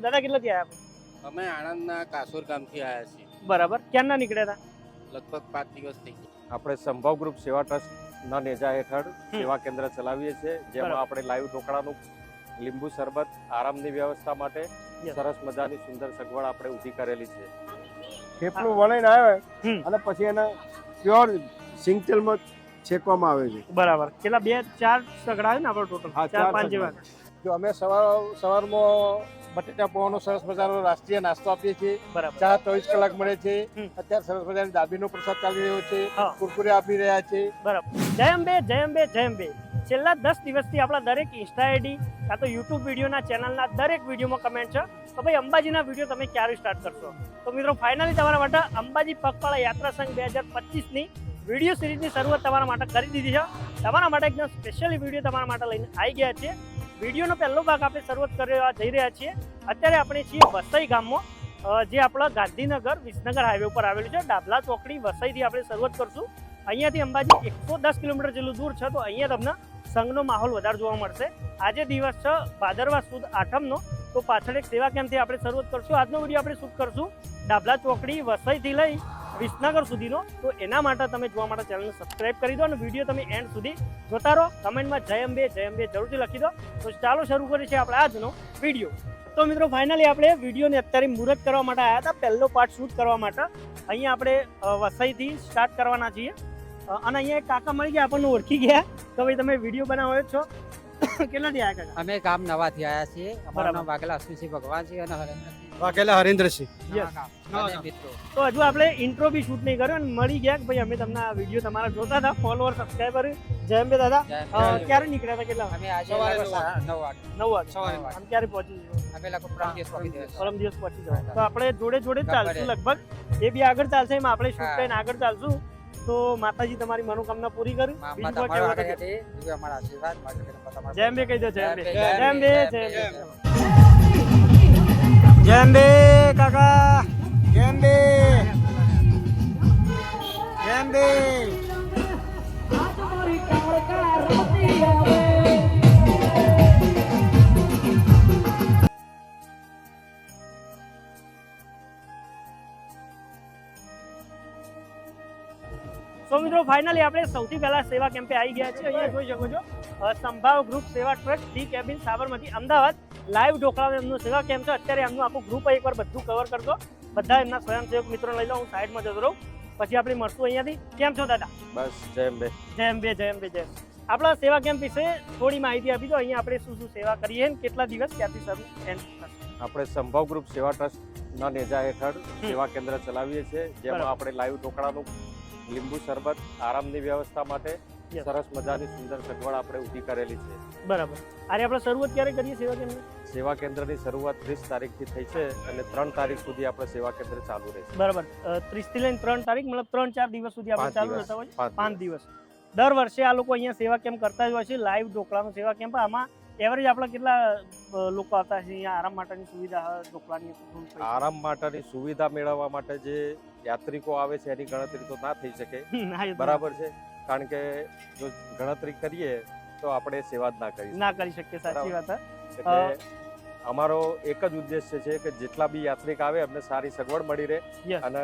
દાદા કેટલાથી આવ્યા? અમે આણંદના કાસોર ગામથી આવ્યા છીએ. બરાબર, ક્યારના નીકળ્યા હતા? લગભગ 5 દિવસ થઈ ગયા. આપણે સંભવ ગ્રુપ સેવા ટ્રસ્ટના નેજા હેઠળ સેવા કેન્દ્ર ચલાવીએ છીએ, જેમાં આપણે લાઈવ ઢોકળાનું, લીંબુ શરબત, આરામની વ્યવસ્થા માટે સરસ મજાની સુંદર સગવડ આપણે ઊભી કરેલી છે. થેપલું વળીને આવે અને પછી એને પ્યોર સિંગ તેલમાં છેકવામાં આવે છે. બરાબર, કેટલા 2-4 સગડા છે ને આપણે ટોટલ? 4-5 જેવા. જો અમે સવારમાં બટેટા પૌવાનો સરસ મજાનો રાષ્ટ્રીય નાસ્તો આપીએ છીએ. બરાબર, ચા 24 કલાક મળે છે. અત્યારે સરસ મજાની દાબીનો પ્રસાદ ચાલી રહ્યો છે. કુરકુરે આપી રહ્યા છે. બરાબર. જય અંબે, જય અંબે, જય અંબે. છેલ્લા 10 દિવસથી આપણા દરેક ઇન્સ્ટા આઈડી કાં તો યુટ્યુબ વિડીયોના ચેનલના દરેક વિડીયોમાં કમેન્ટ છે તો ભાઈ અંબાજીના વિડીયો તમે ક્યારે સ્ટાર્ટ કરશો? તો મિત્રો ફાઇનલી તમારા માટે અંબાજી પગપાળા યાત્રા સંઘ 2025ની વિડીયો સિરીઝની શરૂઆત તમારા માટે કરી દીધી છે. તમારા માટે એકદમ સ્પેશિયલી વિડીયો તમારા માટે લઈને આવી ગયા છીએ. વિડીયોનો પહેલો ભાગ આપણે શરૂઆત કરવા જઈ રહ્યા છીએ. અત્યારે આપણે છીએ વસઈ ગામમાં, જે આપણા ગાંધીનગર વિસનગર હાઈવે ઉપર આવેલું છે. ડાભલા ચોકડી વસઈથી આપણે શરૂઆત કરશું. અહીંયાથી અંબાજી 110 કિલોમીટર જેટલું દૂર છે, તો અહીંયા તમને સંઘનો માહોલ વધારે જોવા મળશે. આજે દિવસ છે ભાદરવા સુદ આઠમનો, તો પાછળ એક સેવા કેમ્પથી આપણે શરૂઆત કરશું. આજનો વિડીયો આપણે શૂટ કરશું ડાભલા ચોકડી વસઈથી લઈ વિસનગર સુધીનો. તો એના માટે તમે જોવા માટે ચેનલને સબસ્ક્રાઇબ કરી દો અને વિડીયો તમે એન્ડ સુધી જોતા રહો. કમેન્ટમાં જય અંબે જરૂરથી લખી દો. તો ચાલો શરૂ કરીએ છીએ આપણે આજનો વિડીયો. તો મિત્રો ફાઇનલી આપણે વિડીયોને અત્યારે મુહૂર્ત કરવા માટે આવ્યા હતા, પહેલો પાર્ટ શૂટ કરવા માટે. અહીંયા આપણે વસઈથી સ્ટાર્ટ કરવાના છીએ અને અહીંયા એક કાકા મળી ગયા, આપણને ઓળખી ગયા. તો ભાઈ તમે વિડીયો બનાવો છો, કેટલાથી આવ્યા કાકા? અમે ગામ નવાથી આવ્યા છીએ. અમારું નામ વાઘેલા અશ્વિનસિંહ ભગવાન છે અને વાઘેલા હરેન્દ્રસિંહ. મિત્રો. તો હજુ આપણે ઇન્ટ્રો બી શૂટ નહીં કર્યો અને મળી ગયા કે ભાઈ અમે તમને આ વિડીયો તમારા જોતા હતા, ફોલોઅર સબસ્ક્રાઈબર. જય અંબે દાદા, ક્યારે નીકળ્યા હતા? કેટલા? અમે આજે 9 વાગે. 9 વાગે. અને ક્યારે પહોંચી જશો? અમે લોકો પરમ દિવસ પહોંચી જશો. તો આપણે જોડે જોડે ચાલશું લગભગ. એ બી આગળ ચાલશે, એમાં આપણે શૂટ કરીને આગળ ચાલશું. તો માતાજી તમારી મનોકામના પૂરી કરી. જય અંબે કહી દો. જય અંબે, જય અંબે, જય અંબે. જય અંબે કાકા, જય અંબે, જય અંબે. તો મિત્રો ફાઇનલી આપણે સૌથી પહેલા સેવા કેમ્પે આવી ગયા છીએ. અહીંયા જોઈ શકો છો Sambhav group Seva trust D cabin Sabarmati Ahmedabad live ઢોકળાનો એમનો સેવા કેમ્પ છે. અત્યારે એમનું આખું ગ્રુપ એકવાર બધું કવર કરજો. બધા એમના સ્વયંસેવક મિત્રો લઈ લો, હું સાઈડમાં જતો રહું, પછી આપણે મળશું અહીંયાથી. કેમ છો દાદા? બસ જય અંબે. જય અંબે, જય અંબે, જય. આપણા સેવા કેમ્પ વિશે થોડી માહિતી આપી દો. અહીંયા આપણે શું શું સેવા કરીએ ને કેટલા દિવસ ક્યાંથી શરૂ એન્ડ થશે? આપણે સંભવ ગ્રુપ સેવા ટ્રસ્ટના નેજા હેઠળ સેવા કેન્દ્ર ચલાવીએ છીએ, જેમાં આપણે લાઈવ ઢોકળાનું, લીંબુ શરબત, આરામની વ્યવસ્થા માટે સરસ મજાની સુંદર સગવડ આપણે ઊભી કરેલી છે. બરાબર. અરે આપણે શરૂઆત ક્યારે કરીએ સેવા કેન્દ્રની? સેવા કેન્દ્રની શરૂઆત 30 તારીખથી થઈ છે અને 3 તારીખ સુધી આપણે સેવા કેન્દ્ર ચાલુ રહેશે. બરાબર. 30 થી લઈને 3 તારીખ, મતલબ 3-4 દિવસ સુધી આપણે ચાલુ રહેતા હોય. 5 દિવસ. દર વર્ષે આ લોકો અહીંયા સેવા કેમ્પ કરતા જ હોય છે, લાઈવ ઢોકળાનો સેવા કેમ્પ. આમાં એવરેજ આપણા કેટલા લોકો આવતા છે અહીંયા આરામ માટેની સુવિધા? ઢોકળાની આરામ માટેની સુવિધા મેળવવા માટે જે યાત્રિકો આવે છે એની ગણતરી તો ના થઈ શકે, બરાબર છે, કારણ કે જો ગણતરી કરીએ તો આપણે સેવા જ ના કરી શકીએ. સાચી વાત. એટલે અમારો એક જ ઉદ્દેશ્ય છે કે જેટલા બી યાત્રિક આવે એમને સારી સગવડ મળી રહે અને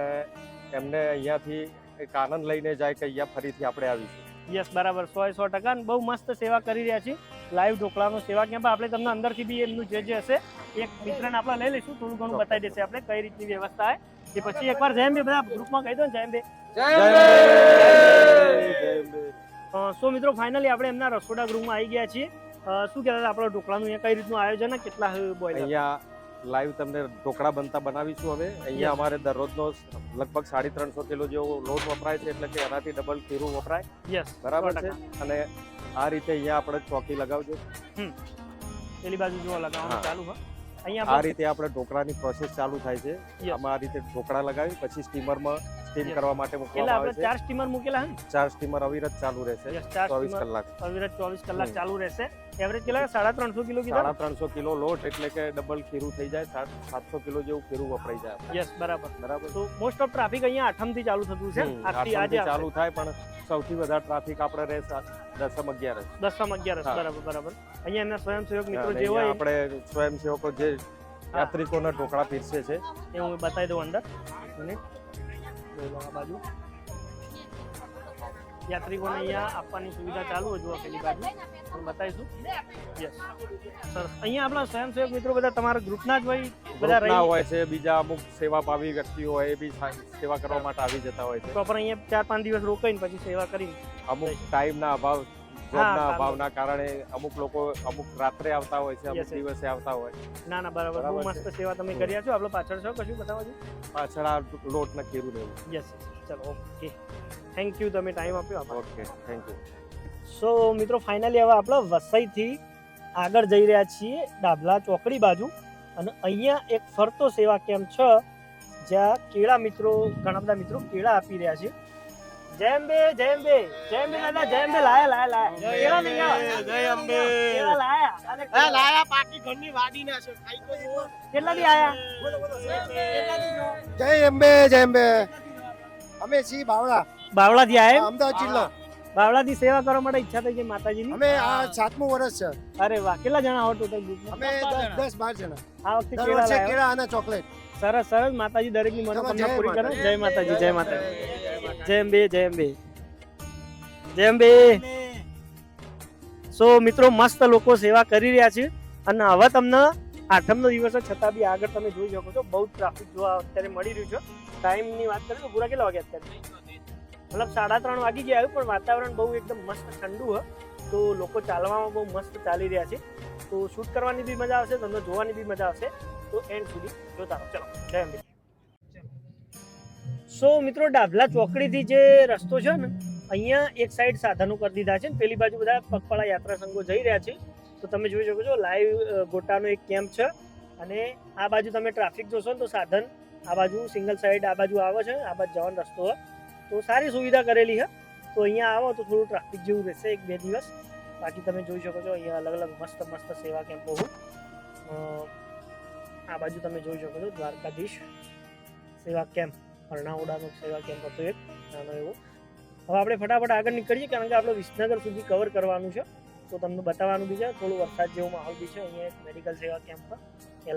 એમને અહીંયાથી એક આનંદ લઈને જાય કે અહીંયા ફરીથી આપણે આવીશું. યસ, બરાબર. 100% બહુ મસ્ત સેવા કરી રહ્યા છીએ. લાઈવ ઢોકળાનો સેવા કેમ્પ. આપણે તમને અંદરથી બી એમનું જે હશે એક મિત્રને આપણે લઈ લઈશું, થોડું ઘણું બતાવી દેશે આપણે કઈ રીતની વ્યવસ્થા હોય. એ પછી એકવાર જય અંબે બધા ગ્રુપમાં કહી દો ને, જય અંબે. સો મિત્રો ફાઇનલી આપણે એમના રસોડા ગૃહમાં આવી ગયા છીએ. શું કહેતા હતા આપણા ઢોકળાનું અહીંયા કઈ રીતનું આયોજન, કેટલા બોઇલર? અહીંયા લાઈવ તમને ઢોકળા બનતા બનાવીશું. હવે અહીંયા અમારે દરરોજનો લગભગ 350 કિલો જેવો લોટ વપરાય છે, એટલે કે એનાથી ડબલ ખીરું વપરાય. યસ, બરાબર છે. અને આ રીતે અહીંયા આપણે ચોકી લગાવજો. પેલી બાજુ જો લગાવવાનું ચાલુ હોય. અહીંયા આ રીતે આપણે ઢોકળાની પ્રોસેસ ચાલુ થાય છે. આમાં આ રીતે ઢોકળા લગાવી પછી સ્ટીમરમાં સ્ટીમ કરવા માટે મૂકવામાં આવે છે. 4 સ્ટીમર મૂકેલા હે? 4 સ્ટીમર અવિરત ચાલુ રહેશે. 24 કલાક અવિરત 24 કલાક ચાલુ રહેશે. એવરેજ કેટલા? 350 કિલો કીધા? 350 કિલો લોટ એટલે કે ડબલ ખીરું થઈ જાય, 700 કિલો જેવું ખીરું વપરાઈ જાય. યસ, બરાબર. બરાબર. તો મોસ્ટ ઓફ ટ્રાફિક અહીંયા આઠમથી ચાલુ થતું છે. આખી આજે ચાલુ થાય, પણ સૌથી વધારે ટ્રાફિક આપણે રહેશે 10-11. 10-11 હા. બરાબર. અહીંયા એમના સ્વયંસેવક મિત્રો અને જે હોય અહીંયા આપણે સ્વયંસેવકો જે યાત્રિકોના ઢોકળા પીરસે છે. એ હું બતાવી દઉં અંદર. મિનિટ. જોઈ લો આ બાજુ. યાત્રિકોને અહીંયા આપવાની સુવિધા ચાલુ હોય જુઓ પેલી બાજુ હું બતાવીશું. યસ સરસ. અહીંયા આપણા સ્વયંસેવક મિત્રો બધા તમારા ગ્રુપના જ હોય બધા ગ્રુપના રહી હોય છે, બીજા અમુક સેવાભાવી વ્યક્તિઓ હોય એ બી સેવા કરવા માટે આવી જતા હોય છે. પ્રોપર અહીંયા 4-5 દિવસ રોકાઈને પછી સેવા કરીને અમુક ટાઈમના અભાવ, હા, જોબના કામ. અભાવના કારણે અમુક લોકો અમુક રાત્રે આવતા હોય છે, અમુક Yes, yes. દિવસે આવતા હોય. ના બરાબર બહુ બરાબર મસ્ત છે. સેવા તમે કર્યા છો. આપણો પાછળ છો કશું બતાવવા છો? પાછળ આ લોટ ને ખીરું ને એવું. યસ ચલો ઓકે થેન્ક યુ તમે ટાઈમ આપ્યો આભાર. Okay, thank you. સો મિત્રો ફાઇનલી હવે આપણે વસઈથી આગળ જઈ રહ્યા છીએ ડાભલા ચોકડી બાજુ અને અહીંયા એક ફરતો સેવા કેમ્પ છે જ્યાં કેળા મિત્રો ઘણા બધા મિત્રો કેળા આપી રહ્યા છે. જય અંબે દાદા જય અંબે લાયા કેળા નહીં આવ્યા? કેળા લાયા પાકી ઘરની વાડી ના છે કેટલા દી આયા? જય અંબે અમે છીએ બાવળાથી આયા અમદાવાદ જિલ્લો. બાવળાથી સેવા કરવા માટે ઈચ્છા થઈ ગઈ માતાજીની. અમે આ 7મું વર્ષ છે. અરે વાહ કેટલા જણા હો ટોટલ ગ્રુપમાં? અમે 10-12 જણા. આ વખતે દર કેળા વર્ષે લાયા. કેળા અને ચોકલેટ. સરસ માતાજી દરેકની મનોકામના જય પૂરી કરે. માતાજી. જય માતાજી જય અંબે. સો મિત્રો મસ્ત લોકો સેવા કરી રહ્યા છે અને હવે તમને 8મનો દિવસ છે છતાં બી આગળ તમે જોઈ શકો છો બહુ ટ્રાફિક જોવા અત્યારે મળી રહ્યું છે. ટાઈમની વાત કરીએ તો પૂરા કેટલા વાગ્યા અત્યારે? મતલબ 3:30 વાગી ગયા આવ્યું પણ વાતાવરણ બહુ એકદમ મસ્ત ઠંડુ હોય તો લોકો ચાલવામાં બહુ મસ્ત ચાલી રહ્યા છે. તો શૂટ કરવાની બી મજા આવશે, તમને જોવાની બી મજા આવશે. તો એન્ડ સુધી જોતા રહો. ચલો જય અંબે. સો મિત્રો ડાભલા ચોકડીથી જે રસ્તો છે ને અહીંયા એક સાઈડ સાધનો કરી દીધા છે ને પેલી બાજુ બધા પગપાળા યાત્રા સંઘો જઈ રહ્યા છે. તો તમે જોઈ શકો છો લાઈવ ગોટાનો એક કેમ્પ છે અને આ બાજુ તમે ટ્રાફિક જોશો ને તો સાધન આ બાજુ સિંગલ સાઈડ આ બાજુ આવે છે, આ બાજુ જવાનો રસ્તો હોય તો સારી સુવિધા કરેલી છે. તો અહીંયા આવો તો થોડું ટ્રાફિક જેવું રહેશે 1-2 દિવસ. બાકી તમે જોઈ શકો છો અહીંયા અલગ અલગ મસ્ત સેવા કેમ્પો હોય. આ બાજુ તમે જોઈ શકો છો દ્વારકાધીશ સેવા કેમ્પ, અરણાવડાનો સેવા કેમ્પ હતો એક નાનો એવો. હવે આપણે ફટાફટ આગળ નીકળીએ કારણ કે આપણે વિસનગર સુધી કવર કરવાનું છે તો તમને બતાવવાનું બી છે. થોડું વરસાદ જેવો માહોલ બી છે. અહીંયા એક મેડિકલ સેવા કેમ્પ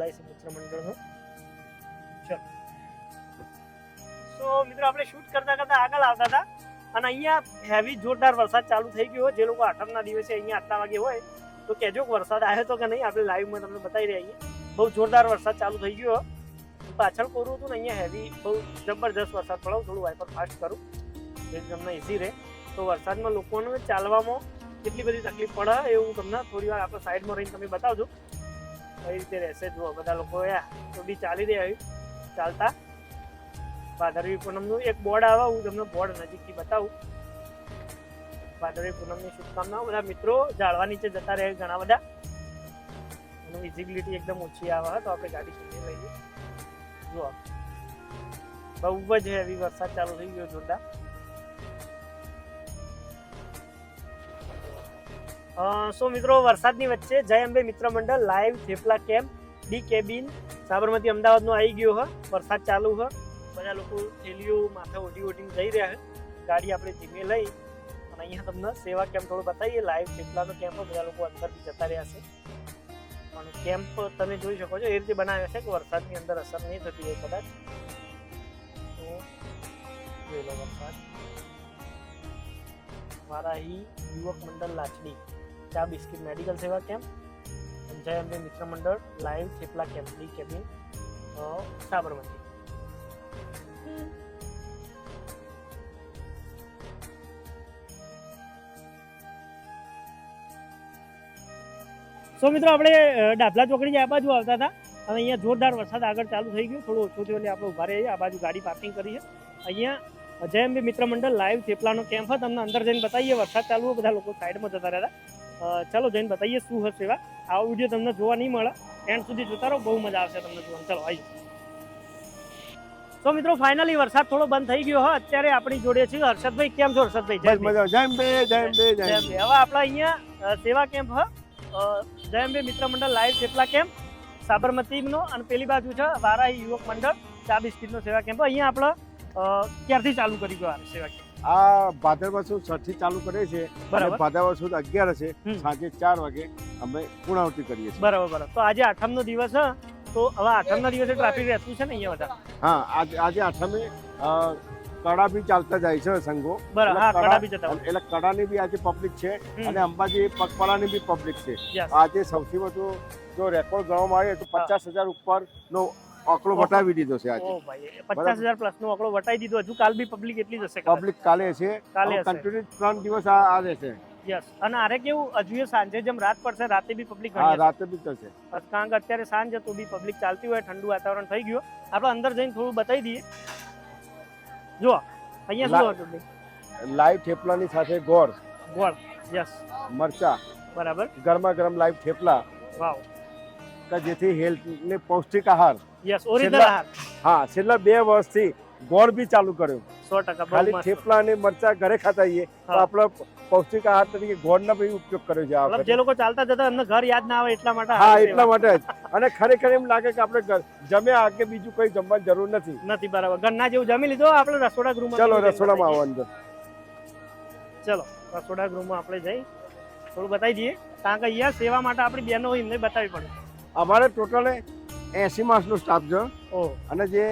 LIC મિત્ર મંડળનો. ચલો સો મિત્રો આપણે શૂટ કરતા આગળ આવતા હતા અને અહીંયા હેવી જોરદાર વરસાદ ચાલુ થઈ ગયો. જે લોકો 8મના દિવસે અહીંયા આટલા વાગે હોય તો કહેજો કે વરસાદ આવ્યો તો કે નહીં. આપણે લાઈવમાં તમને બતાવી રહ્યા છીએ બહુ જોરદાર વરસાદ ચાલુ થઈ ગયો. પાછળ કોરું હતું ને અહીંયા હેવી બહુ જબરજસ્ત વરસાદ પડ્યો. થોડું વાઇપર ફાસ્ટ કરું જેથી તમને ઇઝી રહે. તો વરસાદમાં લોકોને ચાલવામાં કેટલી બધી તકલીફ પડે એવું તમને થોડી વાર આપણે સાઈડમાં રહીને તમે બતાવજો કઈ રીતે રહેશે. જુઓ બધા લોકો તો બી ચાલી રહ્યા ચાલતા. ભાદરવી પૂનમનું એક બોર્ડ આવે હું તમને બોર્ડ નજીકથી બતાવું. ભાદરવી પૂનમની શુભકામનાઓ. બધા મિત્રો ઝાડવા નીચે જતા રહે ઘણા બધા. એનું વિઝિબિલિટી એકદમ ઓછી આવે તો આપણે ગાડી સીધી લઈએ. જુઓ બહુ જ હેવી વરસાદ ચાલુ થઈ ગયો જોરદાર. સો મિત્રો વરસાદની વચ્ચે જય Ambe Mitra Mandal live thepla camp D cabin Sabarmati અમદાવાદનો આવી ગયો છે. વરસાદ ચાલુ છે. બધા લોકો થેલીઓ માથે ઓઢી જઈ રહ્યા છે. ગાડી આપણે ધીમે લઈ અને અહીંયા તમને સેવા કેમ્પ થોડું બતાવીએ. લાઈવ થેપલાનો કેમ્પ બધા લોકો અંદરથી જતા રહ્યા છે અને કેમ્પ તમે જોઈ શકો છો એ રીતે બનાવ્યો છે કે વરસાદની અંદર અસર નહીં થતી હોય કદાચ. તો જોઈ લો વરસાદ. વારાહી યુવક મંડળ લાચડી ચા બિસ્કિટ મેડિકલ સેવા કેમ્પ જય Ambe Mitra Mandal live thepla camp D cabin Sabarmati. So મિત્રો આપણે ડાભલા ચોકડી આ બાજુ આવતા હતા અને અહીંયા જોરદાર વરસાદ આગળ ચાલુ થઈ ગયો. થોડો ઓછો થયો એટલે આપણે ઉભા રહીએ. આ બાજુ ગાડી પાર્કિંગ કરી છે. અહીંયા જય અંબે મિત્ર મંડળ લાઈવ થેપલાનો કેમ્પ હતો. તમને અંદર જઈને બતાવીએ. વરસાદ ચાલુ હોય બધા લોકો સાઈડમાં જતા રહ્યા. ચલો જઈને બતાવીએ શું હશે સેવા. આવો વિડીયો તમને જોવા નહીં મળે. એન્ડ સુધી જોતા રહો, બહુ મજા આવશે તમને જોવાનું. ચલો આવી. તો મિત્રો ફાઇનલી વરસાદ થોડો બંધ થઈ ગયો હોય. અત્યારે આપણી જોડે છે હર્ષદભાઈ. કેમ છો હર્ષદભાઈ? જય અંબે. હવે આપણા અહીંયા સેવા કેમ્પ જય અંબે મિત્ર મંડળ લાઈવ થેપલા કેમ્પ સાબરમતીનો અને પેલી બાજુ છે વારાહી યુવક મંડળ ચા બિસ્કિટનો સેવા કેમ્પ. અહીંયા આપણે ક્યારથી ચાલુ કરી ગયો સેવા કેમ્પ? આ ભાદરવા સુદ 6 થી ચાલુ કરીએ છીએ અને બરાબર ભાદરવા સુદ 11 છે હમ. સાંજે 4 વાગે અમે પૂર્ણાહુતિ કરીએ છીએ. બરાબર તો આજે આઠમનો દિવસ છે તો હવે આઠમના દિવસે ટ્રાફિક રહેતું છે ને અહીંયા વધારે? હા, આજે આઠમે કડા બી ચાલતા જાય છે સંઘો. બરાબર, હા, કડા બી જતા હોય. એટલે કડાની બી આજે પબ્લિક છે હમ. અને અંબાજી પગપાળાની બી પબ્લિક છે. Yes. આજે સૌથી વધુ જો રેકોર્ડ ગણવામાં આવે તો 50,000 ઉપરનો આંકડો વટાવી દીધો છે આજે. ઓ ભાઈ 50,000 પ્લસ નો આંકડો વટાઈ દીધો. હજુ કાલ બી પબ્લિક એટલી જ હશે પબ્લિક કાલે છે, કાલે હશે. કન્ટિન્યુ 3 દિવસ આ રહેશે. યસ. અને આરે કેવું હજુ એ સાંજે જેમ રાત પડશે રાતે બી પબ્લિક હા, રાતે બી થશે. કારણ કે અત્યારે સાંજ તો બી પબ્લિક ચાલતી હોય, ઠંડુ વાતાવરણ થઈ ગયું. આપણે અંદર જઈને થોડું બતાવી દઈએ. જો અહીંયા શું હતું? લાઈવ થેપલાની સાથે ગોળ, ગોળ. યસ, મરચા, બરાબર. ગરમા ગરમ લાઈવ થેપલા વાવ. કે જેથી હેલ્થ ને પૌષ્ટિક આહાર. યસ, ઓરિજિનલ છેલ્લા- આહાર. હા, છેલ્લા 2 વર્ષથી ગોળ બી ચાલુ કર્યો. 100% બહુ ખાલી મસ્ત. થેપલા અને મરચા ઘરે ખાતા હોઈએ તો હા. આપણે પૌષ્ટિક આહાર તરીકે ગોળનો બી ઉપયોગ કર્યો છે આ મતલબ વખતે. જે લોકો ચાલતા જતા એમને ઘર યાદ ના આવે એટલા માટે હા, આ એટલા સેવા. માટે જ. અને ખરેખર એમ લાગે કે આપણે જમ્યા કે બીજું કોઈ જમવાની જરૂર નથી. નથી, બરાબર. ઘરના જેવું જમી લીધો આપણે રસોડા ગૃહમાં. ચલો જઈને રસોડામાં આવો બતાવીએ. અંદર. ચલો રસોડા ગૃહમાં આપણે જઈ થોડું બતાવી દઈએ કારણ કે અહીંયા સેવા માટે આપણી બહેનો હોય એમને બતાવવી પડે. અમારે ટોટલ 80 માણસનો સ્ટાફ છે ઓહ, અને જે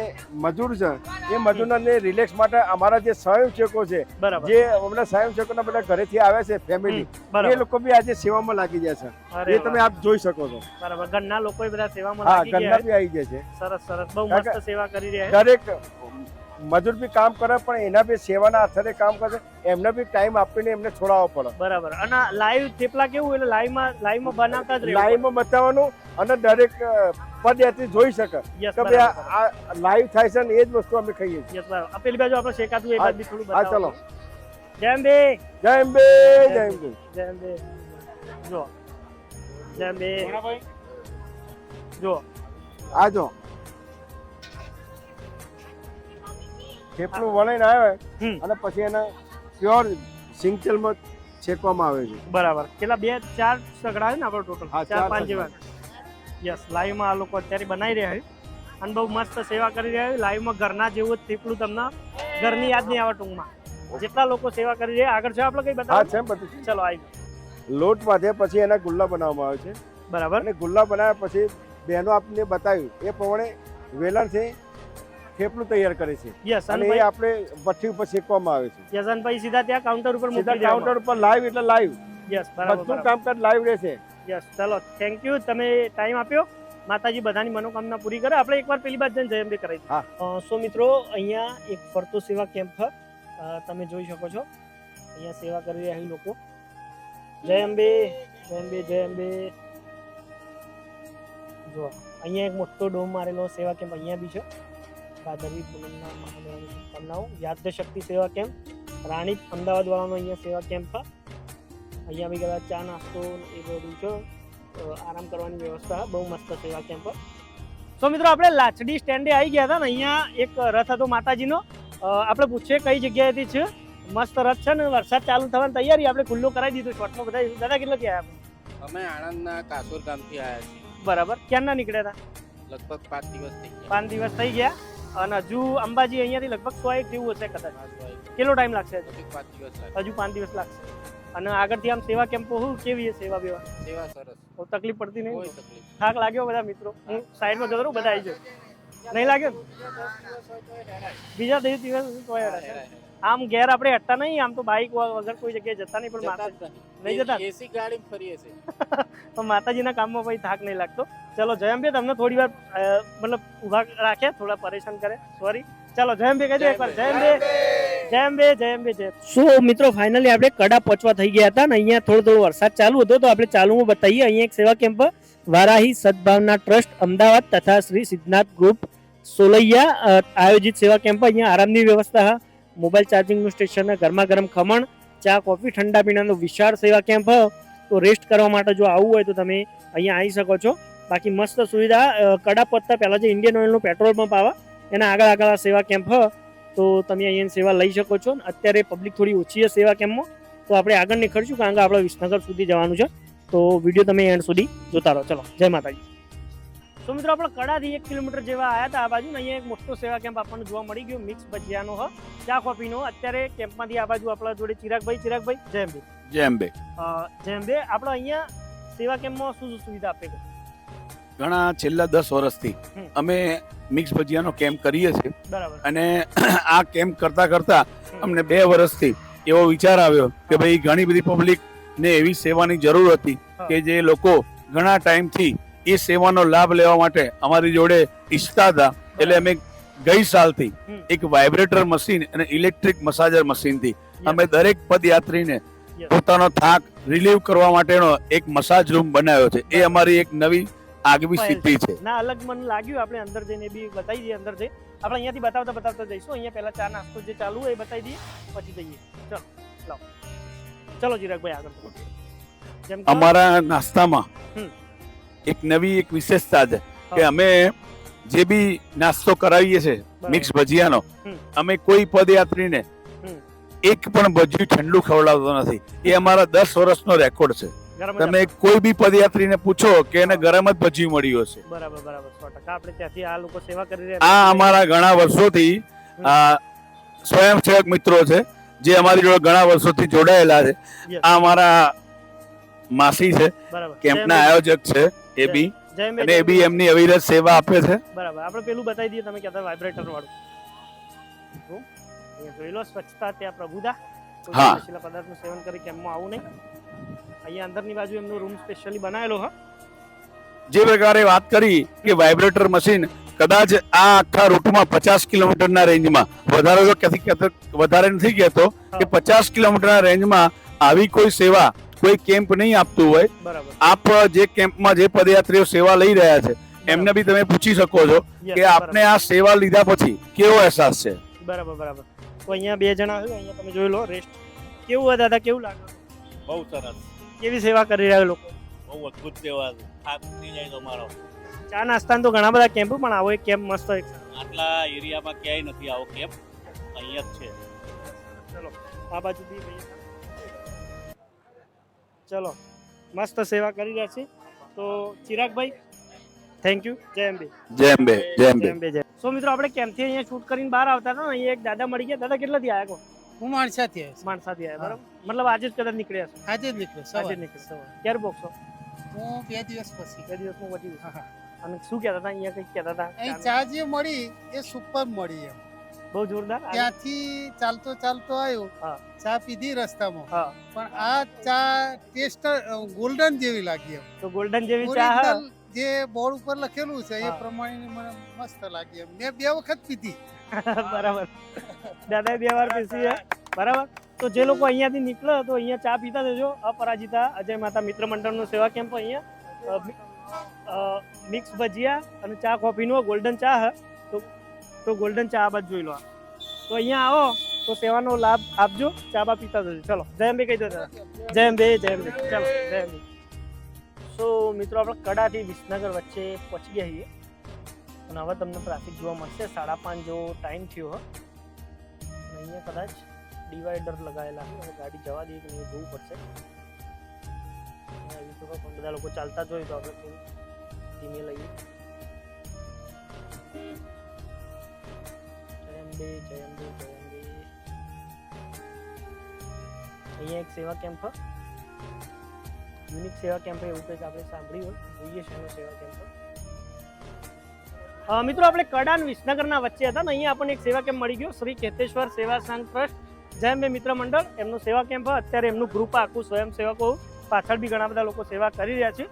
મજૂર છે એ મજૂરોને રિલેક્સ માટે અમારા જે સ્વયંસેવકો છે, બરાબર. જે હમણાં સ્વયંસેવકોના બધા ઘરેથી આવે છે ફેમિલી, બરાબર. એ લોકો બી આજે સેવામાં લાગી ગયા છે. અરે એ તમે વાહ. આપ જોઈ શકો છો. બરાબર. ઘરના લોકો બધા સેવામાં હા, લાગી ઘરના ગયા. બી આવી ગયા છે. સરસ સરસ, બહુ કારણ મસ્ત સેવા કરી રહ્યા છે. દરેક મજૂર બી કામ કરે પણ એના બી સેવાના આધારે કામ કરે, એમને બી ટાઈમ આપીને એમને છોડાવવો પડે. બરાબર. અને લાઈવ થેપલા કેવું એટલે લાઈવમાં બનાવતા જ રહેવું. લાઈવમાં બતાવવાનું અને દરેક પદયાત્રી જોઈ શકે યસ, કે ભાઈ આ લાઈવ થાય છે ને એ જ વસ્તુ અમે ખાઈએ છીએ. યસ, બરાબર. આ પેલી બાજુ આપણે શેકાતું એ બાજુ બી થોડું હા, બતાવો. ચલો. જય અંબે. જય અંબે, જય અંબે. જય અંબે. જો જય અંબે. જો આ જો થેપલું વળીને આવે હમ. અને પછી એને પ્યોર સિંગતેલમાં શેકવામાં આવે છે. બરાબર. કેટલા 2-4 સગડા છે ને આપણે ટોટલ? હા, 4-5 4 જેવા. યસ, લાઈવમાં આ લોકો અત્યારે બનાવી રહ્યા છે અને બહુ મસ્ત સેવા કરી રહ્યા છે. લાઈવમાં ઘરના જેવું જ થેપલું તમને ઘરની યાદ નહીં આવે ટૂંકમાં. જેટલા લોકો સેવા કરી રહ્યા આગળ છે આપણે કઈ હા, બતાવો. છે બધું. ચલો આવી. લોટ બાંધે પછી એના ગુલ્લા બનાવવામાં આવે છે બરાબર. અને ગુલ્લા બનાવ્યા પછી બહેનો આપને બતાવ્યું એ પ્રમાણે વેલણથી થેપલું તૈયાર કરે છે યસ, અને એ આપણે ભઠ્ઠી ઉપર શેકવામાં આવે છે. યશનભાઈ સીધા ત્યાં કાઉન્ટર ઉપર સીધા મૂકી કાઉન્ટર ઉપર લાઈવ એટલે લાઈવ યસ, બરાબર. બધું કામકાજ લાઈવ રહેશે. યસ, ચલો થેન્ક યુ, તમે ટાઈમ આપ્યો. માતાજી બધાની મનોકામના પૂરી કરે. આપણે એકવાર પેલી બાદ જઈને જય અંબે કરાવી. હા. સો મિત્રો, અહીંયા એક ફરતો સેવા કેમ્પ તમે જોઈ શકો છો. અહીંયા સેવા કરી રહ્યા છે લોકો. જય અંબે, જય અંબે, જય અંબે. જો અહીંયા એક મોટો ડોમ મારેલો સેવા કેમ્પ અહીંયા બી છે. ભાદરવી પૂનમના મહામેળાની શુભકામનાઓ. યાદ શક્તિ સેવા કેમ્પ રાણીપ અમદાવાદ વાળાનો અહીંયા સેવા કેમ્પ. અહીંયા બી કદાચ ચા નાસ્તો એ બધું છે. આરામ કરવાની વ્યવસ્થા. બહુ મસ્ત સેવા કેમ્પ. તો મિત્રો આપણે લાચડી સ્ટેન્ડે આવી ગયા હતા ને અહીંયા એક રથ હતો માતાજીનો. આપણે પૂછીએ કઈ જગ્યાએથી છે. મસ્ત રથ છે ને વરસાદ ચાલુ થવાની તૈયારી. આપણે ખુલ્લો કરાવી દીધો શોર્ટમાં બધા. દાદા કેટલા ક્યાં આવ્યા? અમે આણંદના કાસોર ગામથી આવ્યા છીએ. બરાબર. ક્યારના નીકળ્યા હતા? લગભગ 5 દિવસ થઈ ગયા. 5 દિવસ થઈ ગયા અને હજુ અંબાજી અહીંયાથી લગભગ 100 જેવું હશે કદાચ. કેટલો ટાઈમ લાગશે? લગભગ 5 દિવસ લાગે. હજુ 5 દિવસ લાગશે. અને આગળથી આમ સેવા કેમ્પો શું કેવી છે સેવા બેવા? સેવા સરસ, બહુ તકલીફ પડતી નહીં? કોઈ તકલીફ થાક લાગ્યો બધા મિત્રો? હું સાઈડમાં જતો રહું, બધા આવી જાય. નહીં લાગે ને? બીજા દિવસ તોય હરાય. આમ ઘેર આપણે હટતા નહીં. આમ તો બાઇક વગર કોઈ જગ્યાએ જતા નહીં પણ જતા માતા જ નહીં જતા? એસી ગાડીમાં ફરીએ છીએ. પણ માતાજીના કામમાં પછી થાક નહીં લાગતો. ચલો જયંબે, તમને થોડી વાર મતલબ ઊભા રાખ્યા, થોડા પરેશાન કરે, સોરી. ચાલો જયંબે કહી દે એકવાર. જયંબે, જયંબે, જયંબે, જય. શું મિત્રો, ફાઇનલી આપણે કડા પહોંચવા થઈ ગયા હતા ને અહીંયા થોડો વરસાદ ચાલુ હતો તો આપણે ચાલુમાં બતાવીએ. અહીંયા એક સેવા કેમ્પ વારાહી સદભાવના ટ્રસ્ટ અમદાવાદ તથા શ્રી સિદ્ધનાથ ગ્રુપ સોલૈયા આયોજિત સેવા કેમ્પ. અહીંયા આરામની વ્યવસ્થા, મોબાઈલ ચાર્જિંગનું સ્ટેશન, ગરમા ગરમ ખમણ, ચા કોફી, ઠંડા પીણાનો વિશાળ સેવા કેમ્પ. તો રેસ્ટ કરવા માટે જો આવવું હોય તો તમે અહીંયા આવી શકો છો. બાકી મસ્ત સુવિધા. કડા પહોંચતા પહેલાં જે ઇન્ડિયન ઓઇલનું પેટ્રોલ પંપ આવે એના આગળ આ સેવા કેમ્પ તો તમે અહીંયા સેવા લઈ શકો છો. અત્યારે પબ્લિક થોડી ઓછી છે સેવા કેમ્પમાં તો આપણે આગળ નીકળશું કારણ કે આપણે વિસનગર સુધી જવાનું છે. તો વિડીયો તમે એન્ડ સુધી જોતા રહો. ચલો, જય માતાજી. તો મિત્રો આપણે કડાથી 1 કિલોમીટર જેવા આવ્યા હતા આ બાજુ ને અહીંયા એક મોટો સેવા કેમ્પ આપણને જોવા મળી ગયો મિક્સ ભજીયાનો ચા કોફીનો. અત્યારે કેમ્પમાંથી આ બાજુ આપણા જોડે ચિરાગભાઈ જય અંબે. જય અંબે. જય અંબે. આપણે અહીંયા સેવા કેમ્પમાં શું સુવિધા આપે છે? ઘણા છેલ્લા 10 વર્ષથી અમે મિક્સ ભજીયાનો કેમ્પ કરીએ છીએ. બરાબર. અને આ કેમ્પ કરતા અમને 2 વર્ષથી એવો વિચાર આવ્યો કે ભાઈ ઘણી બધી પબ્લિક ને એવી સેવાની જરૂર હતી કે જે લોકો ઘણા ટાઈમથી એ સેવાનો લાભ લેવા માટે અમારી જોડે ઈચ્છતા હતા. એટલે અમે ગઈ સાલથી એક વાઇબ્રેટર મશીન અને ઇલેક્ટ્રિક મસાજર મશીનથી અમે દરેક પદયાત્રીને પોતાનો થાક રિલીવ કરવા માટેનો એક મસાજ રૂમ બનાવ્યો છે. એ અમારી એક નવી આગવી સિદ્ધિ છે. ના અલગ મને લાગ્યું. આપણે અંદર જઈને બી બતાવી દઈએ. અંદર જઈ આપણે અહીંયાથી બતાવતા જઈશું. અહીંયા પહેલા ચા નાસ્તો જે ચાલુ હોય એ બતાવી દઈએ પછી જઈએ. ચલો લાવો. ચલો ચિરાગભાઈ આગળ. જેમ અમારા નાસ્તામાં એક નવી વિશેષતા છે કે અમે જે બી નાસ્તો કરાવીએ છીએ મિક્સ ભજીયાનો, અમે કોઈ પદયાત્રીને એક પણ ભજીયું ઠંડુ ખવડાવતો નથી. એ અમારા 10 વર્ષનો રેકોર્ડ છે. તમે કોઈ બી પદયાત્રીને પૂછો કે એને ગરમ જ ભજીયું મળ્યું હશે. બરાબર 100%. આપણે ત્યાંથી આ લોકો સેવા કરી રહ્યા. આ અમારા ઘણા વર્ષોથી સ્વયંસેવક મિત્રો છે જે અમારી જોડે ઘણા વર્ષોથી જોડાયેલા છે. આ અમારા માસી છે, કેમ્પના આયોજક છે એ બી, અને એ બી એમની અવિરત સેવા આપે છે. બરાબર. આપણે પેલું બતાવી દઈએ. તમે કહેતા વાઇબ્રેટર વાળું અહીંયા જોઈ લો. સ્વચ્છતા ત્યાં પ્રભુતા. હા. નશીલા પદાર્થનું સેવન કરી કેમ્પમાં આવું નહીં. અહીંયા અંદરની બાજુ એમનો રૂમ સ્પેશિયલી બનાવેલો હ. જે પ્રકારે વાત કરી કે વાઇબ્રેટર મશીન કદાચ આ આખા રૂટમાં 50 કિલોમીટરના રેન્જમાં વધારે નથી કહેતો કે 50 કિલોમીટરના રેન્જમાં આવી કોઈ સેવા કોઈ કેમ્પ નહીં આપતું હોય. આપ જે કેમ્પમાં જે પદયાત્રીઓ સેવા લઈ રહ્યા છે એમને બી તમે પૂછી શકો છો કે આપને આ સેવા લીધા પછી કેવો અહેસાસ છે. બરાબર. તો અહીંયા 2 જણા છે. અહીંયા તમે જોઈ લો રેસ્ટ. કેવું હોય દાદા? કેવું લાગે? બહુ સરસ. કેવી સેવા કરી રહ્યા લોકો? બહુ અદભુત સેવા. થાક ઉતરી જાય તમારો. ચા નાસ્તાના તો ઘણા બધા કેમ્પ પણ આવો એક કેમ્પ મસ્ત આટલા એરિયામાં ક્યાંય નથી આવો કેમ્પ. અહીંયા જ છે. ચલો આ બાજુ બી ચલો મસ્ત સેવા કરી રહ્યા છે. તો ચિરાગભાઈ થેન્ક યુ. જય અંબે. જય અંબે. સો મિત્રો આપણે કેમ્પથી અહીંયા શૂટ કરીને બહાર આવતા હતા ને અહીંયા એક દાદા મળી ગયા. દાદા કેટલાથી આવ્યા કો? હું માણસાથી આવ્યો. માણસાથી આવ્યા. બરાબર. મતલબ આજે જ કદાચ નીકળ્યા છો? આજે જ નીકળ્યો. ક્યારે બોકશો? હું 2 દિવસ પછી. 2 દિવસમાં પહોંચી જશે. અને શું કહેતા હતા અહીંયા? કંઈક કહેતા હતા અહીં ચા જે મળી એ સુપર મળી એમ. બહુ જોરદાર. ત્યાંથી ચાલતો આવ્યો. ચા પીધી રસ્તામાં. પણ આ ચા ટેસ્ટ ગોલ્ડન જેવી લાગી એમ. તો ગોલ્ડન જેવી ચા જે બોર્ડ ઉપર લખેલું છે એ પ્રમાણે મને મસ્ત લાગી એમ. મેં 2 વખત પીધી. બરાબર. દાદાએ 2 વાર પીધી છે. બરાબર. તો જે લોકો અહીંયાથી નીકળે તો અહીંયા ચા પીતા જજો. અપરાજિતા અજય માતા મિત્ર મંડળનો સેવા કેમ્પ અહીંયા મિક્સ ભજીયા અને ચા કોફીનો ગોલ્ડન ચા હે. તો ગોલ્ડન ચા બાદ જોઈ લો. તો અહીંયા આવો તો સેવાનો લાભ આપજો. ચા બા પીતા જજો. ચલો જય અંબે કહી દો. જય અંબે. ચલો જય અંબે. તો મિત્રો આપણે કડાથી વિસનગર વચ્ચે પહોંચી ગયા છીએ અને હવે તમને ટ્રાફિક જોવા મળશે. 5:30 જેવો ટાઈમ થયો. અહીંયા કદાચ ડિવાઈડર લગાવેલા છે. હવે ગાડી જવા દઈએ કે નહીં જોવું પડશે. એવી તો પણ બધા લોકો ચાલતા જોઈએ તો આપણે થોડું ધીમે લઈએ. જય અંબે. અહીંયા એક સેવા કેમ્પ, યુનિક સેવા કેમ્પ એવું કંઈક આપણે સાંભળ્યું હોય. જોઈએ છે એનો સેવા કેમ્પ. મિત્રો આપણે કડા અને વિસનગરના વચ્ચે હતા ને અહીંયા આપણને એક સેવા કેમ્પ મળી ગયો. શ્રી કેતેશ્વર સેવા સંઘ ટ્રસ્ટ જય અંબે મિત્ર મંડળ એમનો સેવા કેમ્પ. અત્યારે એમનું ગ્રુપ આખું સ્વયંસેવકો પાછળ બી ઘણા બધા લોકો સેવા કરી રહ્યા છે.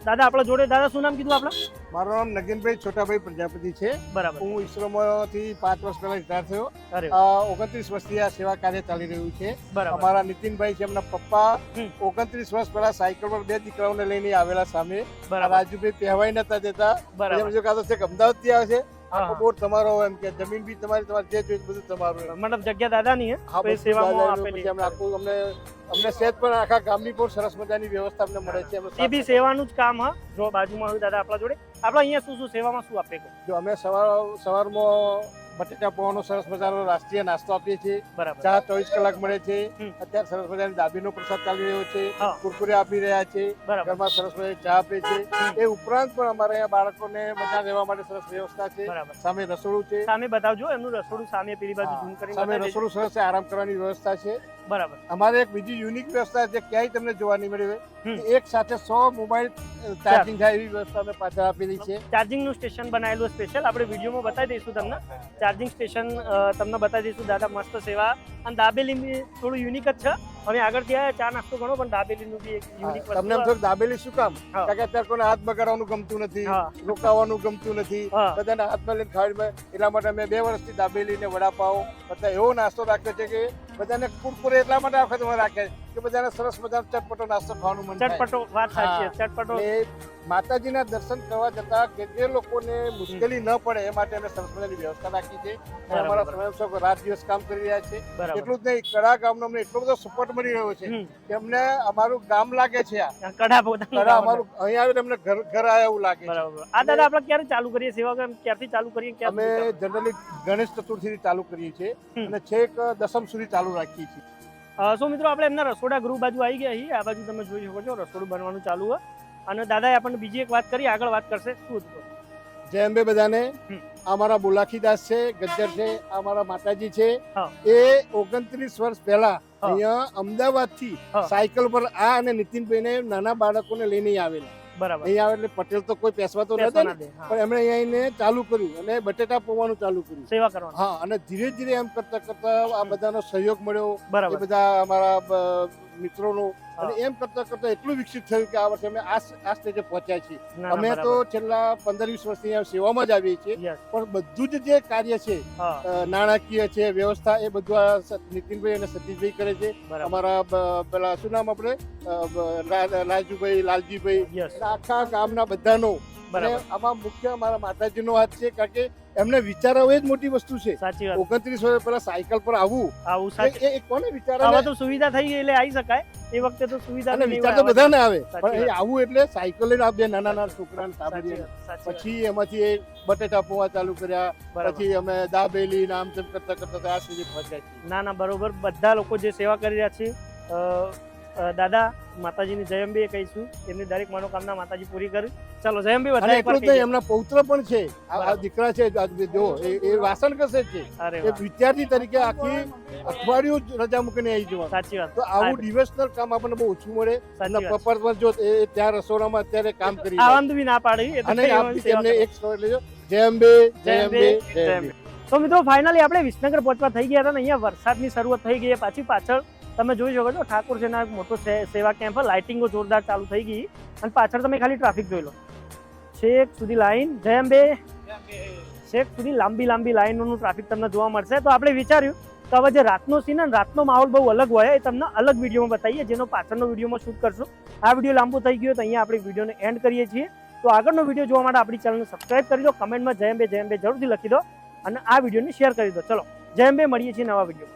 દાદા આપણા જોડે. દાદા શું નામ કીધું આપણા? મારું નામ નગીનભાઈ છોટાભાઈ પ્રજાપતિ છે. બરાબર. હું ઈસરોમાંથી 5 વર્ષ પહેલા રિટાયર થયો. 29 વર્ષથી આ સેવા કાર્ય ચાલી રહ્યું છે. અમારા નીતિનભાઈ છે, એમના પપ્પા 29 વર્ષ પહેલા સાયકલ પર 2 દીકરાઓને લઈને આવેલા સામે. રાજુભાઈ પહેવાઈ નતા દેતા. અમદાવાદ થી આવે છે. બોર્ડ તમારો એમ કે જમીન બી તમારી જે જોઈએ બધું તમારું. મતલબ જગ્યા દાદાની હે સેવામાં આપેલી. અમને સેજ પણ આખા ગામની પણ સરસ મજાની વ્યવસ્થા અમને મળે છે. એ બી સેવાનું જ કામ હા. જો બાજુમાં હોય દાદા આપણા જોડે. આપણે અહીંયા શું સેવામાં શું આપે? જો અમે સવારમાં બટેટા પૌવાનો સરસ મજાનો રાષ્ટ્રીય નાસ્તો આપીએ છીએ. બરાબર. ચા 24 કલાક મળે છે. હમ. અત્યારે સરસ મજાની દાબીનો પ્રસાદ ચાલી રહ્યો છે. હા. કુરકુરે આપી રહ્યા છે. બરાબર. ઘરમાં સરસ મજાની ચા આપે છે. એ ઉપરાંત પણ અમારે અહીંયા બાળકોને મજા રહેવા માટે સરસ વ્યવસ્થા છે. બરાબર. સામે રસોડું છે. સામે બતાવજો એમનું રસોડું સામે પેલી બાજુ હા. ઝૂમ કરીને સામે બતાવી દેજો. રસોડું સરસ છે. આરામ કરવાની વ્યવસ્થા છે. બરાબર. અમારે એક બીજી યુનિક વ્યવસ્થા છે, ક્યાંય તમને જોવા નહીં મળે હમ. કે એક સાથે 100 મોબાઈલ ચાર્જિંગ થાય એવી વ્યવસ્થા અમે પાછળ આપેલી છે. ચાર્જિંગ નું સ્ટેશન બનાવેલું સ્પેશિયલ આપણે વિડીયોમાં બતાવી દઈશું તમને. ચાર્જિંગ સ્ટેશન તમને બતાવી દઈશું. દાદા મસ્ત સેવા અને દાબેલી થોડું યુનિક જ છે. હવે આગળથી આવ્યા ચા નાસ્તો ઘણો પણ દાબેલીનું બી એક યુનિક તમને એમ વસ્તુ થોડું દાબેલી શું કામ? હા. કારણ કે અત્યારે કોઈને હાથ બગાડવાનું ગમતું નથી, હા. રોકાવાનું ગમતું નથી, હા. બધાને હાથમાં લઈને ખાવા. એટલા માટે અમે 2 વર્ષથી દાબેલી ને વડાપાવ બધા એવો નાસ્તો રાખ્યો છે કે બધાને કુરકુરે એટલા માટે આ વખત અમે રાખ્યા છે કે બધાને સરસ મજાનો ચટપટો નાસ્તો ખાવાનું મન થાય. ચટપટો વાત સાચી છે. હા. ચટપટો એટલે માતાજીના દર્શન કરવા જતા કે જે લોકોને મુશ્કેલી ન પડે એ માટે અમે સરસ મજાની વ્યવસ્થા રાખી છે. અને બરાબર. અમારા સ્વયંસેવકો રાત દિવસ કામ કરી રહ્યા છે. બરાબર. એટલું જ નહીં, કડા ગામનો અમને એટલો બધો સપોર્ટ મળી રહ્યો છે હમ. કે અમને અમારું ગામ લાગે છે. આ કડા પોતાનું કડા કામ અમારું અહીંયા આવીને અમને ઘર આવ્યા એવું લાગે છે. બરાબર. આ દાદા આપણે ક્યારે ચાલુ કરીએ સેવા ક્યારથી ચાલુ કરીએ અમે જનરલી ગણેશ ચતુર્થી ચાલુ કરીએ છીએ હમ. અને છેક દસમ સુધી ચાલુ રાખીએ છીએ. સો મિત્રો આપણે એમના રસોડા ગૃહ બાજુ આવી ગયા છીએ. આ બાજુ તમે જોઈ શકો છો રસોડું બનવાનું ચાલુ હોય. અને દાદાએ આપણને બીજી એક વાત કરી, આગળ વાત કરશે. શું હતું? જય અંબે બધાને. હમ. આ મારા બોલાખીદાસ છે, ગજ્જર છે, આ મારા માતાજી છે. હા. એ 29 વર્ષ પહેલા હા. અહીંયા અમદાવાદથી હા. સાયકલ પર આ અને નીતિનભાઈને નાના બાળકોને લઈને આવેલા. બરાબર. અહીંયા આવે એટલે પટેલ તો કોઈ પેસવા તો પેસવા નથી ના ને, દે. હા. પણ એમણે અહીંયા આવીને ચાલુ કર્યું અને બટેટા પૌવાનું ચાલુ કર્યું. સેવા કરવાનું. હા, અને ધીરે ધીરે એમ કરતા કરતા આ બધાનો સહયોગ મળ્યો. એ બરાબર. બધા અમારા મિત્રોનો. હા. અને એમ કરતા કરતા એટલું વિકસિત થયું કે આ વર્ષે અમે આ સ્ટેજે પહોંચ્યા છીએ. ના, ના, અમે તો બરાબર. છેલ્લા 15-20 વર્ષથી અહીંયા સેવામાં જ આવીએ છીએ. Yes. પણ બધું જ જે કાર્ય છે, હા. નાણાકીય છે, વ્યવસ્થા, એ બધું આ નીતિનભાઈ અને સતીશભાઈ કરે છે. બરાબર. અમારા પેલા શું નામ આપણે લાલજીભાઈ, લાલજીભાઈ, Yes. અને આખા ગામના બધાનો. અને બરાબર. આમાં મુખ્ય અમારા માતાજીનો હાથ છે, કારણ કે એમને વિચારો એ જ મોટી વસ્તુ છે. સાચી વાત. 29 વર્ષ પહેલા સાયકલ પર આવવું, આવું સાચી. એ કોને હવે વિચાર? તો સુવિધા થઈ ગઈ એટલે આવી શકાય. એ વખતે તો સુવિધા અને નહીં વિચાર હોય, તો બધાને આવે, સાચી પણ એ વાત. આવું એટલે સાયકલ લઈને આ બે નાના નાના છોકરાને સાચી સાંભળીએ. વાત, સાચી વાત. પછી એમાંથી એ બટેટા પૌવા ચાલુ કર્યા. બરાબર. પછી અમે દાબેલી નામ તેમ કરતા કરતા આ સુધી પહોંચ્યા છીએ. ના ના બરોબર. બધા લોકો જે સેવા કરી રહ્યા છે દાદા માતાજીની જય અંબે કહીશું. એમની દરેક મનોકામના માતાજી પૂરી કરી. ચાલો જય અંબે. અને બધા એટલું જ નહીં, એમના પૌત્ર પણ છે. આ બરાબર. દીકરા છે, જો એ વાસણ કસે છે. અરે એ વાહ. વિદ્યાર્થી તરીકે આખી અઠવાડિયું જ રજા મૂકીને આવી જવાનું. સાચી વાત. તો આવું ડિવિઝનલ કામ આપણને બહુ ઓછું મળે. સાચી એમના વાત. પપ્પા પણ જો એ ત્યાં રસોડામાં અત્યારે કામ કરી રહ્યા આવવાનું બી ના પાડી. એ છે. તો અને સેવા આપી સેવા તેમને કરો. એક સ્ટોરી લેજો. જય અંબે, જય અંબે, જય અંબે. તો મિત્રો ફાઇનલી આપણે વિસનગર પહોંચવા થઈ ગયા હતા ને અહીંયા વરસાદની શરૂઆત થઈ ગઈ. પાછી પાછળ તમે જોઈ શકો છો ઠાકોરજીના એક મોટો સેવા કેમ્પ, લાઇટિંગો જોરદાર ચાલુ થઈ ગઈ. અને પાછળ તમે ખાલી ટ્રાફિક જોઈ લો. છેક સુધી લાઈન, જય અંબે, છેક સુધી લાંબી લાંબી લાઈનોનું ટ્રાફિક તમને જોવા મળશે. તો આપણે વિચાર્યું કે હવે જે રાતનો સીન અને રાતનો માહોલ બહુ અલગ હોય એ તમને અલગ વિડીયોમાં બતાવીએ, જેનો પાછળનો વિડીયોમાં શૂટ કરશું. આ વિડીયો લાંબો થઈ ગયો તો અહીંયા આપણે વિડીયોને એન્ડ કરીએ છીએ. તો આગળનો વિડીયો જોવા માટે આપણી ચેનલને સબસ્ક્રાઇબ કરી દો, કમેન્ટમાં જય અંબે જરૂરથી લખી દો અને આ વિડીયોને શેર કરી દો. ચલો જય અંબે, મળીએ છીએ નવા વિડીયો.